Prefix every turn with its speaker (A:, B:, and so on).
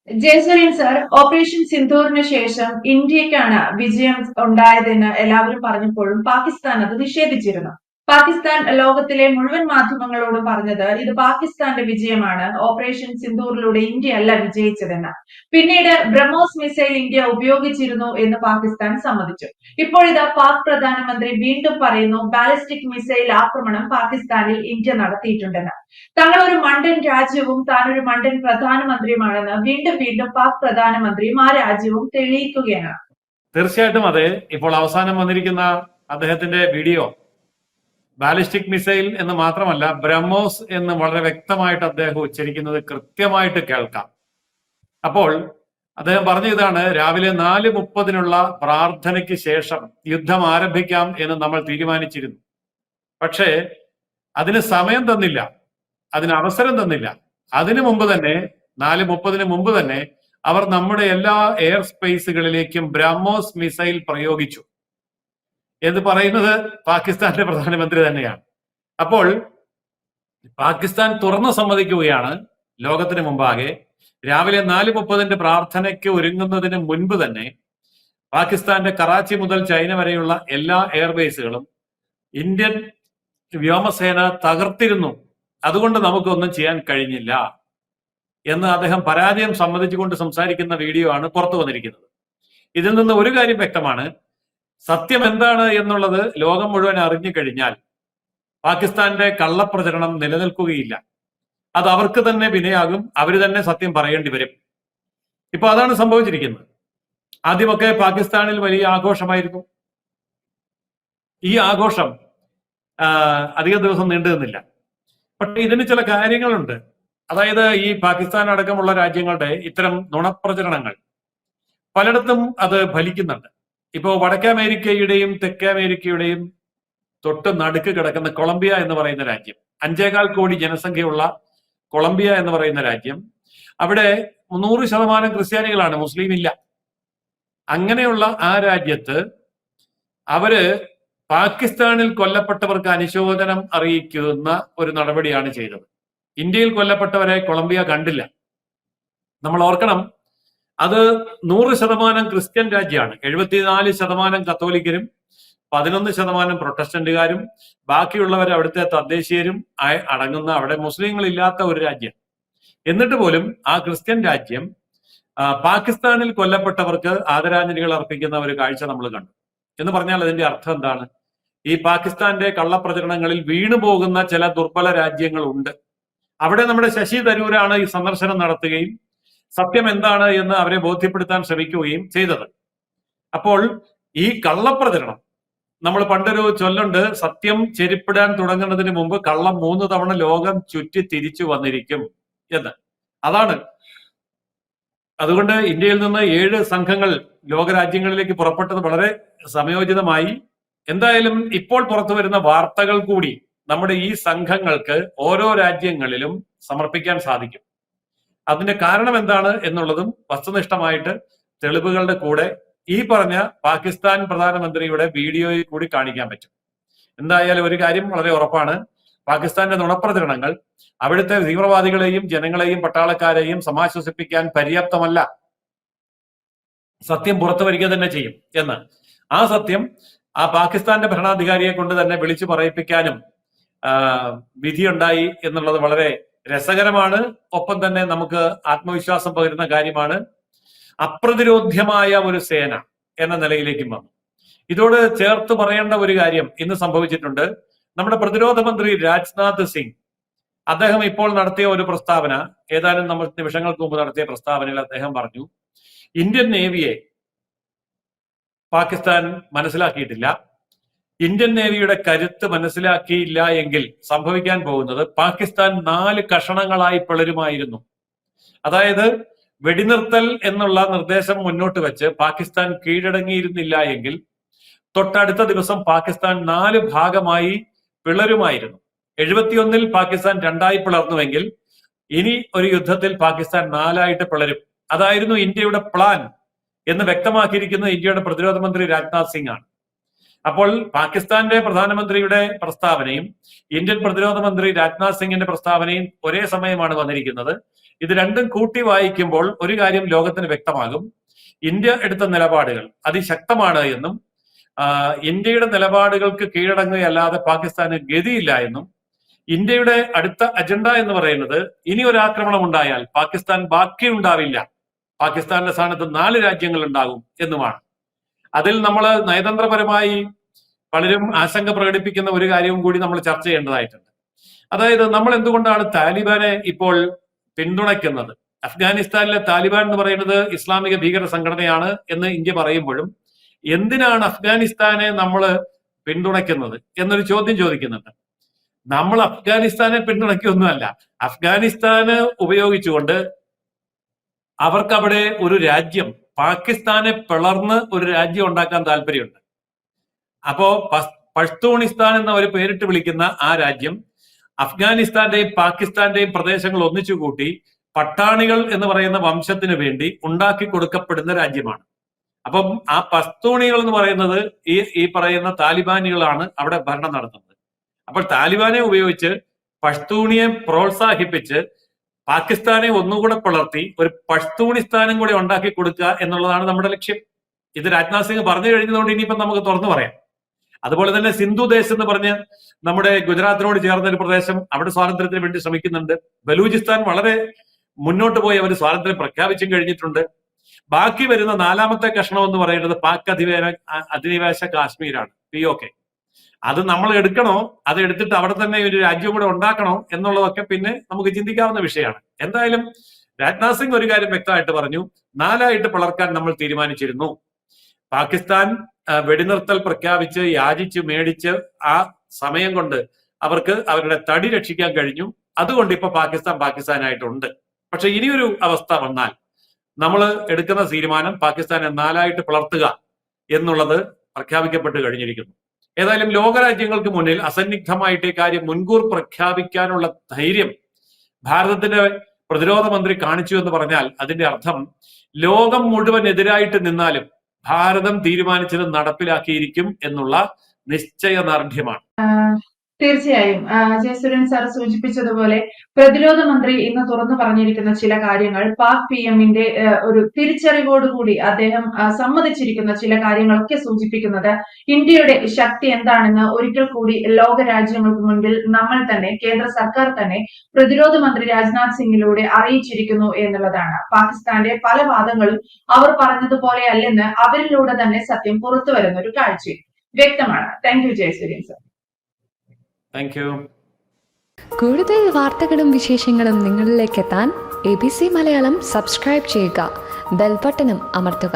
A: Jayasuryan sir, operation സിന്ദൂറിന് ശേഷം ഇന്ത്യക്കാണ് വിജയം ഉണ്ടായതെന്ന് എല്ലാവരും പറഞ്ഞപ്പോഴും പാകിസ്ഥാൻ അത് നിഷേധിച്ചിരുന്നു. പാകിസ്ഥാൻ ലോകത്തിലെ മുഴുവൻ മാധ്യമങ്ങളോടും പറഞ്ഞത് ഇത് പാകിസ്ഥാന്റെ വിജയമാണ്, ഓപ്പറേഷൻ സിന്ദൂറിലൂടെ ഇന്ത്യ അല്ല വിജയിച്ചതെന്ന്. പിന്നീട് ബ്രഹ്മോസ് മിസൈൽ ഇന്ത്യ ഉപയോഗിച്ചിരുന്നു എന്ന് പാകിസ്ഥാൻ സമ്മതിച്ചു. ഇപ്പോഴിതാ പാക് പ്രധാനമന്ത്രി വീണ്ടും പറയുന്നു ബാലിസ്റ്റിക് മിസൈൽ ആക്രമണം പാകിസ്ഥാനിൽ ഇന്ത്യ നടത്തിയിട്ടുണ്ടെന്ന്. തങ്ങൾ ഒരു മണ്ടൻ രാജ്യവും താൻ ഒരു മണ്ടൻ പ്രധാനമന്ത്രിയുമാണെന്ന് വീണ്ടും വീണ്ടും പാക് പ്രധാനമന്ത്രിയും ആ രാജ്യവും തെളിയിക്കുകയാണ്.
B: തീർച്ചയായിട്ടും അതെ. ഇപ്പോൾ അവസാനം വന്നിരിക്കുന്ന അദ്ദേഹത്തിന്റെ വീഡിയോ ബാലിസ്റ്റിക് മിസൈൽ എന്ന് മാത്രമല്ല, ബ്രഹ്മോസ് എന്ന് വളരെ വ്യക്തമായിട്ട് അദ്ദേഹം ഉച്ചരിക്കുന്നത് കൃത്യമായിട്ട് കേൾക്കാം. അപ്പോൾ അദ്ദേഹം പറഞ്ഞ ഇതാണ്: രാവിലെ 4:30 പ്രാർത്ഥനയ്ക്ക് ശേഷം യുദ്ധം ആരംഭിക്കാം എന്ന് നമ്മൾ തീരുമാനിച്ചിരുന്നു. പക്ഷേ അതിന് സമയം തന്നില്ല, അതിന് അവസരം തന്നില്ല. അതിനു മുമ്പ് തന്നെ 4:30 മുമ്പ് തന്നെ അവർ നമ്മുടെ എല്ലാ എയർ സ്പേസുകളിലേക്കും ബ്രഹ്മോസ് മിസൈൽ പ്രയോഗിച്ചു എന്ന് പറയുന്നത് പാകിസ്ഥാന്റെ പ്രധാനമന്ത്രി തന്നെയാണ്. അപ്പോൾ പാകിസ്ഥാൻ തുറന്നു സമ്മതിക്കുകയാണ് ലോകത്തിന് മുമ്പാകെ, രാവിലെ 4:30 പ്രാർത്ഥനയ്ക്ക് ഒരുങ്ങുന്നതിന് മുൻപ് തന്നെ പാകിസ്ഥാന്റെ കറാച്ചി മുതൽ ചൈന വരെയുള്ള എല്ലാ എയർബേസുകളും ഇന്ത്യൻ വ്യോമസേന തകർത്തിരുന്നു, അതുകൊണ്ട് നമുക്കൊന്നും ചെയ്യാൻ കഴിഞ്ഞില്ല എന്ന് അദ്ദേഹം പരാജയം സമ്മതിച്ചുകൊണ്ട് സംസാരിക്കുന്ന വീഡിയോ ആണ് പുറത്തു വന്നിരിക്കുന്നത്. ഇതിൽ നിന്ന് ഒരു കാര്യം വ്യക്തമാണ്: സത്യം എന്താണ് എന്നുള്ളത് ലോകം മുഴുവൻ അറിഞ്ഞു കഴിഞ്ഞാൽ പാകിസ്ഥാന്റെ കള്ളപ്രചരണം നിലനിൽക്കുകയില്ല. അത് അവർക്ക് തന്നെ വിനയാകും, അവർ തന്നെ സത്യം പറയേണ്ടി വരും. ഇപ്പൊ അതാണ് സംഭവിച്ചിരിക്കുന്നത്. ആദ്യമൊക്കെ പാകിസ്ഥാനിൽ വലിയ ആഘോഷമായിരുന്നു. ഈ ആഘോഷം അധിക ദിവസം നീണ്ടു നിന്നില്ല. പക്ഷെ ഇതിന് ചില കാര്യങ്ങളുണ്ട്. അതായത് ഈ പാകിസ്ഥാൻ അടക്കമുള്ള രാജ്യങ്ങളുടെ ഇത്തരം നുണപ്രചരണങ്ങൾ പലയിടത്തും അത് ഫലിക്കുന്നുണ്ട്. ഇപ്പോ വടക്കേ അമേരിക്കയുടെയും തെക്കേ അമേരിക്കയുടെയും തൊട്ട് നടുക്ക് കിടക്കുന്ന കൊളംബിയ എന്ന് പറയുന്ന രാജ്യം, 5.25 കോടി ജനസംഖ്യയുള്ള കൊളംബിയ എന്ന് പറയുന്ന രാജ്യം, അവിടെ 100% ക്രിസ്ത്യാനികളാണ്, മുസ്ലിം ഇല്ല. അങ്ങനെയുള്ള ആ രാജ്യത്ത് അവര് പാകിസ്ഥാനിൽ കൊല്ലപ്പെട്ടവർക്ക് അനുശോചനം അറിയിക്കുന്ന ഒരു നടപടിയാണ് ചെയ്തത്. ഇന്ത്യയിൽ കൊല്ലപ്പെട്ടവരെ കൊളംബിയ കണ്ടില്ല. നമ്മൾ ഓർക്കണം, അത് 100% ക്രിസ്ത്യൻ രാജ്യമാണ്. 74% കത്തോലിക്കരും 11% പ്രൊട്ടസ്റ്റന്റുകാരും ബാക്കിയുള്ളവർ അവിടുത്തെ തദ്ദേശീയരും അടങ്ങുന്ന അവിടെ മുസ്ലിങ്ങൾ ഇല്ലാത്ത ഒരു രാജ്യം. എന്നിട്ട് പോലും ആ ക്രിസ്ത്യൻ രാജ്യം പാകിസ്ഥാനിൽ കൊല്ലപ്പെട്ടവർക്ക് ആദരാഞ്ജലികൾ അർപ്പിക്കുന്ന ഒരു കാഴ്ച നമ്മൾ കണ്ടു. എന്ന് പറഞ്ഞാൽ അതിന്റെ അർത്ഥം എന്താണ്? ഈ പാകിസ്ഥാന്റെ കള്ളപ്രചരണങ്ങളിൽ വീണുപോകുന്ന ചില ദുർബല രാജ്യങ്ങളുണ്ട്. അവിടെ നമ്മുടെ ശശി തരൂരാണ് ഈ സന്ദർശനം നടത്തുകയും സത്യം എന്താണ് എന്ന് അവരെ ബോധ്യപ്പെടുത്താൻ ശ്രമിക്കുകയും ചെയ്തത്. അപ്പോൾ ഈ കള്ളപ്രചരണം, നമ്മൾ പണ്ടൊരു ചൊല്ലുണ്ട്, സത്യം ചെരിപ്പിടാൻ തുടങ്ങുന്നതിന് മുമ്പ് കള്ളം 3 തവണ ലോകം ചുറ്റി തിരിച്ചു വന്നിരിക്കും എന്ന്. അതാണ്. അതുകൊണ്ട് ഇന്ത്യയിൽ നിന്ന് 7 സംഘങ്ങൾ ലോകരാജ്യങ്ങളിലേക്ക് പുറപ്പെട്ടത് വളരെ സമയോചിതമായി. എന്തായാലും ഇപ്പോൾ പുറത്തു വരുന്ന വാർത്തകൾ കൂടി നമ്മുടെ ഈ സംഘങ്ങൾക്ക് ഓരോ രാജ്യങ്ങളിലും സമർപ്പിക്കാൻ സാധിക്കും. അതിന്റെ കാരണം എന്താണ് എന്നുള്ളതും വസ്തുനിഷ്ഠമായിട്ട് തെളിവുകളുടെ കൂടെ ഈ പറഞ്ഞ പാകിസ്ഥാൻ പ്രധാനമന്ത്രിയുടെ വീഡിയോയിൽ കൂടി കാണിക്കാൻ പറ്റും. എന്തായാലും ഒരു കാര്യം വളരെ ഉറപ്പാണ്: പാകിസ്ഥാന്റെ നുണപ്രചരണങ്ങൾ അവിടുത്തെ തീവ്രവാദികളെയും ജനങ്ങളെയും പട്ടാളക്കാരെയും സമാശ്വസിപ്പിക്കാൻ പര്യാപ്തമല്ല. സത്യം പുറത്തു വരിക തന്നെ ചെയ്യും എന്ന്. ആ സത്യം ആ പാകിസ്ഥാന്റെ ഭരണാധികാരിയെ കൊണ്ട് തന്നെ വിളിച്ചു പറയിപ്പിക്കാനും വിധിയുണ്ടായി എന്നുള്ളത് വളരെ രസകരമാണ്. ഒപ്പം തന്നെ നമുക്ക് ആത്മവിശ്വാസം പകരുന്ന കാര്യമാണ്. അപ്രതിരോധ്യമായ ഒരു സേന എന്ന നിലയിലേക്കും വന്നു. ഇതോട് ചേർത്ത് പറയേണ്ട ഒരു കാര്യം ഇന്ന് സംഭവിച്ചിട്ടുണ്ട്. നമ്മുടെ പ്രതിരോധ മന്ത്രി രാജ്നാഥ് സിംഗ്, അദ്ദേഹം ഇപ്പോൾ നടത്തിയ ഒരു പ്രസ്താവന, ഏതാനും നിമിഷങ്ങൾക്ക് മുമ്പ് നടത്തിയ പ്രസ്താവനയിൽ അദ്ദേഹം പറഞ്ഞു, ഇന്ത്യൻ നേവിയെ പാകിസ്ഥാൻ മനസ്സിലാക്കിയിട്ടില്ല. ഇന്ത്യൻ നേവിയുടെ കരുത്ത് മനസ്സിലാക്കിയില്ല എങ്കിൽ സംഭവിക്കാൻ പോകുന്നത് പാകിസ്ഥാൻ 4 കഷണങ്ങളായി പിളരുമായിരുന്നു. അതായത് വെടിനിർത്തൽ എന്നുള്ള നിർദ്ദേശം മുന്നോട്ട് വെച്ച് പാകിസ്ഥാൻ കീഴടങ്ങിയിരുന്നില്ല എങ്കിൽ തൊട്ടടുത്ത ദിവസം പാകിസ്ഥാൻ 4 ഭാഗമായി പിളരുമായിരുന്നു. 71-ൽ പാകിസ്ഥാൻ 2ആയി പിളർന്നുവെങ്കിൽ ഇനി ഒരു യുദ്ധത്തിൽ പാകിസ്ഥാൻ 4ആയിട്ട് പിളരും. അതായിരുന്നു ഇന്ത്യയുടെ പ്ലാൻ എന്ന് വ്യക്തമാക്കിയിരിക്കുന്നത് ഇന്ത്യയുടെ പ്രതിരോധ മന്ത്രി രാജ്നാഥ് സിംഗ് ആണ്. അപ്പോൾ പാകിസ്ഥാന്റെ പ്രധാനമന്ത്രിയുടെ പ്രസ്താവനയും ഇന്ത്യൻ പ്രതിരോധ മന്ത്രി രാജ്നാഥ് സിംഗിന്റെ പ്രസ്താവനയും ഒരേ സമയമാണ് വന്നിരിക്കുന്നത്. ഇത് രണ്ടും കൂട്ടി വായിക്കുമ്പോൾ ഒരു കാര്യം ലോകത്തിന് വ്യക്തമാകും. ഇന്ത്യ എടുത്ത നിലപാടുകൾ അതിശക്തമാണ് എന്നും ഇന്ത്യയുടെ നിലപാടുകൾക്ക് കീഴടങ്ങുകയല്ലാതെ പാകിസ്ഥാന് ഗതിയില്ല എന്നും ഇന്ത്യയുടെ അടുത്ത അജണ്ട എന്ന് പറയുന്നത് ഇനി ഒരു ആക്രമണം ഉണ്ടായാൽ പാകിസ്ഥാൻ ബാക്കിയുണ്ടാവില്ല, പാകിസ്ഥാന്റെ സ്ഥാനത്ത് 4 രാജ്യങ്ങൾ ഉണ്ടാകും എന്നുമാണ്. അതിൽ നമ്മൾ നയതന്ത്രപരമായി പലരും ആശങ്ക പ്രകടിപ്പിക്കുന്ന ഒരു കാര്യവും കൂടി നമ്മൾ ചർച്ച ചെയ്യേണ്ടതായിട്ടുണ്ട്. അതായത് നമ്മൾ എന്തുകൊണ്ടാണ് താലിബാനെ ഇപ്പോൾ പിന്തുണയ്ക്കുന്നത്? അഫ്ഗാനിസ്ഥാനിലെ താലിബാൻ എന്ന് പറയുന്നത് ഇസ്ലാമിക ഭീകര സംഘടനയാണ് എന്ന് ഇന്ത്യ പറയുമ്പോഴും എന്തിനാണ് അഫ്ഗാനിസ്ഥാനെ നമ്മൾ പിന്തുണയ്ക്കുന്നത് എന്നൊരു ചോദ്യം ചോദിക്കുന്നുണ്ട്. നമ്മൾ അഫ്ഗാനിസ്ഥാനെ പിന്തുണയ്ക്കൊന്നുമല്ല, അഫ്ഗാനിസ്ഥാന് ഉപയോഗിച്ചുകൊണ്ട് അവർക്കവിടെ ഒരു രാജ്യം, പാകിസ്ഥാനെ പിളർന്ന് ഒരു രാജ്യം ഉണ്ടാക്കാൻ താല്പര്യമുണ്ട്. അപ്പോ പഷ്തൂണിസ്ഥാൻ എന്ന ഒരു പേരിട്ട് വിളിക്കുന്ന ആ രാജ്യം അഫ്ഗാനിസ്ഥാന്റെയും പാകിസ്ഥാന്റെയും പ്രദേശങ്ങൾ ഒന്നിച്ചുകൂട്ടി പട്ടാണികൾ എന്ന് പറയുന്ന വംശത്തിന് വേണ്ടി ഉണ്ടാക്കി കൊടുക്കപ്പെടുന്ന രാജ്യമാണ്. അപ്പം ആ പസ്തൂണികൾ എന്ന് പറയുന്നത് ഈ പറയുന്ന താലിബാനികളാണ് അവിടെ ഭരണം നടത്തുന്നത്. അപ്പോൾ താലിബാനെ ഉപയോഗിച്ച് പഷ്തൂണിയെ പ്രോത്സാഹിപ്പിച്ച് പാകിസ്ഥാനെ ഒന്നുകൂടെ പിളർത്തി ഒരു പഷ്തൂണിസ്ഥാനും കൂടെ ഉണ്ടാക്കി കൊടുക്കുക എന്നുള്ളതാണ് നമ്മുടെ ലക്ഷ്യം. ഇത് രാജ്നാഥ് സിംഗ് പറഞ്ഞു കഴിഞ്ഞതുകൊണ്ട് ഇനിയിപ്പം നമുക്ക് തുറന്നു പറയാം. അതുപോലെ തന്നെ സിന്ധു ദേശ് എന്ന് പറഞ്ഞ് നമ്മുടെ ഗുജറാത്തിനോട് ചേർന്ന ഒരു പ്രദേശം, അവിടെ സ്വാതന്ത്ര്യത്തിന് വേണ്ടി ശ്രമിക്കുന്നുണ്ട്. ബലൂചിസ്ഥാൻ വളരെ മുന്നോട്ട് പോയി അവർ സ്വാതന്ത്ര്യം പ്രഖ്യാപിച്ചും കഴിഞ്ഞിട്ടുണ്ട്. ബാക്കി വരുന്ന 4ാമത്തെ കഷ്ണം എന്ന് പറയുന്നത് പാക് അധിനിവേശ കാശ്മീരാണ്, POK. അത് നമ്മൾ എടുക്കണോ, അത് എടുത്തിട്ട് അവിടെ തന്നെ ഒരു രാജ്യം കൂടെ ഉണ്ടാക്കണോ എന്നുള്ളതൊക്കെ പിന്നെ നമുക്ക് ചിന്തിക്കാവുന്ന വിഷയമാണ്. എന്തായാലും രാജ്നാഥ് സിംഗ് ഒരു കാര്യം വ്യക്തമായിട്ട് പറഞ്ഞു, 4ആയിട്ട് പിളർക്കാൻ നമ്മൾ തീരുമാനിച്ചിരുന്നു. പാകിസ്ഥാൻ വെടിനിർത്തൽ പ്രഖ്യാപിച്ച് യാചിച്ച് മേടിച്ച് ആ സമയം കൊണ്ട് അവർക്ക് അവരുടെ തടി രക്ഷിക്കാൻ കഴിഞ്ഞു. അതുകൊണ്ട് ഇപ്പൊ പാകിസ്ഥാനായിട്ടുണ്ട്. പക്ഷെ ഇനിയൊരു അവസ്ഥ വന്നാൽ നമ്മൾ എടുക്കുന്ന തീരുമാനം പാകിസ്ഥാനെ 4ആയിട്ട് പിളർത്തുക എന്നുള്ളത് പ്രഖ്യാപിക്കപ്പെട്ട് കഴിഞ്ഞിരിക്കുന്നു. ഏതായാലും ലോകരാജ്യങ്ങൾക്ക് മുന്നിൽ അസന്നിഗ്ധമായിട്ട് ഈ കാര്യം മുൻകൂർ പ്രഖ്യാപിക്കാനുള്ള ധൈര്യം ഭാരതത്തിന്റെ പ്രതിരോധ മന്ത്രി കാണിച്ചു എന്ന് പറഞ്ഞാൽ അതിന്റെ അർത്ഥം ലോകം മുഴുവൻ എതിരായിട്ട് നിന്നാലും ഭാരതം തീരുമാനിച്ചത് നടപ്പിലാക്കിയിരിക്കും എന്നുള്ള നിശ്ചയദാർഢ്യമാണ്.
A: തീർച്ചയായും ജയസൂര്യൻ സാർ സൂചിപ്പിച്ചതുപോലെ പ്രതിരോധ മന്ത്രി ഇന്ന് തുറന്നു പറഞ്ഞിരിക്കുന്ന ചില കാര്യങ്ങൾ പാക് PMന്റെ ഒരു തിരിച്ചറിവോടുകൂടി അദ്ദേഹം സമ്മതിച്ചിരിക്കുന്ന ചില കാര്യങ്ങളൊക്കെ സൂചിപ്പിക്കുന്നത് ഇന്ത്യയുടെ ശക്തി എന്താണെന്ന് ഒരിക്കൽ കൂടി ലോക രാജ്യങ്ങൾക്ക് മുൻപിൽ നമ്മൾ തന്നെ, കേന്ദ്ര സർക്കാർ തന്നെ പ്രതിരോധ മന്ത്രി രാജ്നാഥ് സിംഗിലൂടെ അറിയിച്ചിരിക്കുന്നു എന്നുള്ളതാണ്. പാകിസ്ഥാന്റെ പല വാദങ്ങളും അവർ പറഞ്ഞതുപോലെ അല്ലെന്ന് അവരിലൂടെ തന്നെ സത്യം പുറത്തു വരുന്ന ഒരു കാഴ്ച വ്യക്തമാണ്. Thank you Jayasuryan sir.
B: Thank you.
C: കൂടുതൽ വാർത്തകളും വിശേഷങ്ങളും നിങ്ങളിലേക്ക് എത്താൻ ABC മലയാളം സബ്സ്ക്രൈബ് ചെയ്യുക, ബെൽ ബട്ടണും അമർത്തുക.